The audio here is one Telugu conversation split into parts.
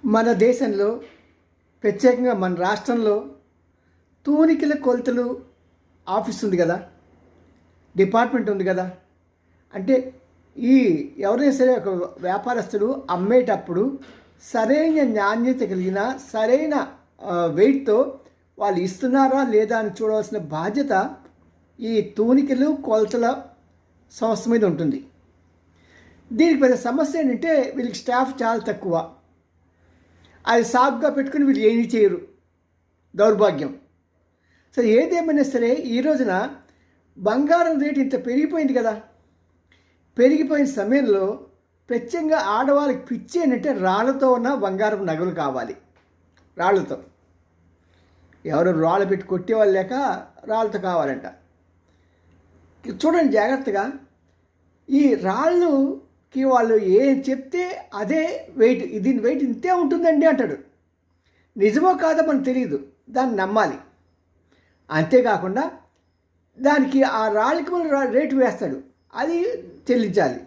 మన దేశంలో ప్రత్యేకంగా మన రాష్ట్రంలో తూనికల కొలతలు ఆఫీస్ ఉంది కదా, డిపార్ట్మెంట్ ఉంది కదా. అంటే ఈ ఎవరైనా సరే ఒక వ్యాపారస్తుడు అమ్మేటప్పుడు సరైన నాణ్యత కలిగిన సరైన వెయిట్తో వాళ్ళు ఇస్తున్నారా లేదా అని చూడవలసిన బాధ్యత ఈ తూనికలు కొలతల సంస్థ మీద ఉంటుంది. దీనికి పెద్ద సమస్య ఏంటంటే వీళ్ళకి స్టాఫ్ చాలా తక్కువ. అది సాగుగా పెట్టుకుని వీళ్ళు ఏమీ చేయరు, దౌర్భాగ్యం. సో ఏదేమైనా సరే ఈ రోజున బంగారం రేటు ఇంత పెరిగిపోయింది కదా. పెరిగిపోయిన సమయంలో ప్రత్యేకంగా ఆడవాళ్ళకి పిచ్చి ఏంటంటే రాళ్ళతో ఉన్న బంగారం నగలు కావాలి. రాళ్ళతో ఎవరు రాళ్ళు పెట్టి కొట్టేవాళ్ళు లేక రాళ్ళతో కావాలంట. చూడండి జాగ్రత్తగా, ఈ రాళ్ళుకి వాళ్ళు ఏం చెప్తే అదే వెయిట్, దీని వెయిట్ ఇంతే ఉంటుందండి అంటాడు. నిజమో కాదో మనకు తెలియదు, దాన్ని నమ్మాలి. అంతేకాకుండా దానికి ఆ రాళ్ళకి మనం రేటు వేస్తాడు, అది చెల్లించాలి.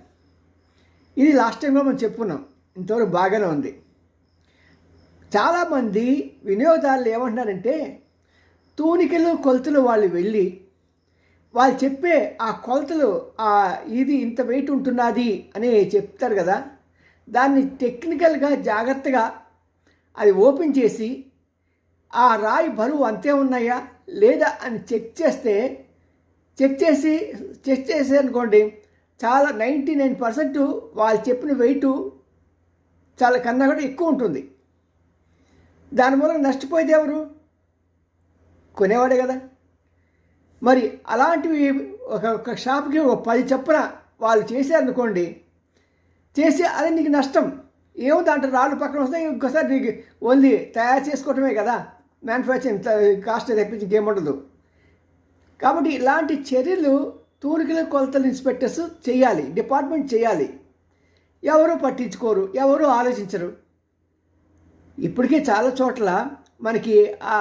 ఇది లాస్ట్ టైంలో మనం చెప్పుకున్నాం, ఇంతవరకు బాగానే ఉంది. చాలామంది వినియోగదారులు ఏమంటున్నారంటే తూనికలు కొలతలు వాళ్ళు వెళ్ళి వాళ్ళు చెప్పే ఆ కొలతలు ఇది ఇంత వెయిట్ ఉంటున్నది అని చెప్తారు కదా, దాన్ని టెక్నికల్గా జాగ్రత్తగా అది ఓపెన్ చేసి ఆ రాయి బరువు అంతే ఉన్నాయా లేదా అని చెక్ చేసి అనుకోండి, చాలా 99% వాళ్ళు చెప్పిన వెయిట్ చాలా కన్నా కూడా ఎక్కువ ఉంటుంది. దాని మూలంగా నష్టపోయేది ఎవరు? కొనేవాడే కదా. మరి అలాంటివి ఒక షాప్కి ఒక 10 చొప్పున వాళ్ళు చేశారనుకోండి, చేసి అది నీకు నష్టం. ఏమో దాంట్లో రాళ్ళు పక్కన వస్తాయి, ఇంకోసారి నీకు ఓన్లీ తయారు చేసుకోవటమే కదా, మ్యానుఫ్యాక్చరింగ్ కాస్ట్ తెప్పించి ఇంకేముండదు. కాబట్టి ఇలాంటి చర్యలు తూనికల కొలతల ఇన్స్పెక్టర్స్ చేయాలి, డిపార్ట్మెంట్ చేయాలి. ఎవరు పట్టించుకోరు, ఎవరు ఆలోచించరు. ఇప్పటికే చాలా చోట్ల మనకి ఆ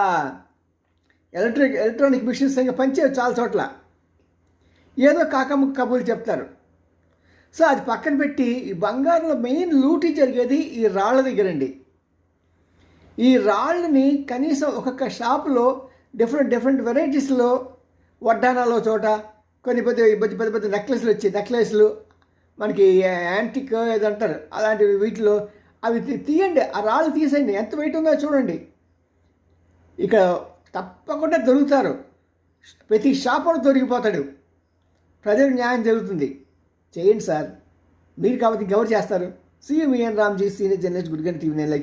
ఎలక్ట్రానిక్ మిషన్స్ పనిచేయవు. చాలా చోట్ల ఏదో కాకమ్మ కబుర్లు చెప్తారు. సో అది పక్కన పెట్టి ఈ బంగారంలో మెయిన్ లూటీ జరిగేది ఈ రాళ్ళ దగ్గరండి. ఈ రాళ్ళని కనీసం ఒక్కొక్క షాపులో డిఫరెంట్ వెరైటీస్లో, వడ్డానాలో చోట కొన్ని పెద్ద నెక్లెస్లు మనకి యాంటిక్ ఏదంటారు అలాంటివి, వీటిలో అవి తీయండి, ఆ రాళ్ళు తీసేయండి, ఎంత వెయిట్ ఉందో చూడండి. ఇక్కడ తప్పకుండా దొరుకుతారు, ప్రతి షాపులో దొరికిపోతాడు. ప్రజలకు న్యాయం జరుగుతుంది. చేయండి సార్, మీరు కాబట్టి ఇంకెవరు చేస్తారు? CM Ramji, senior journalist, Gudiganta TV 9 like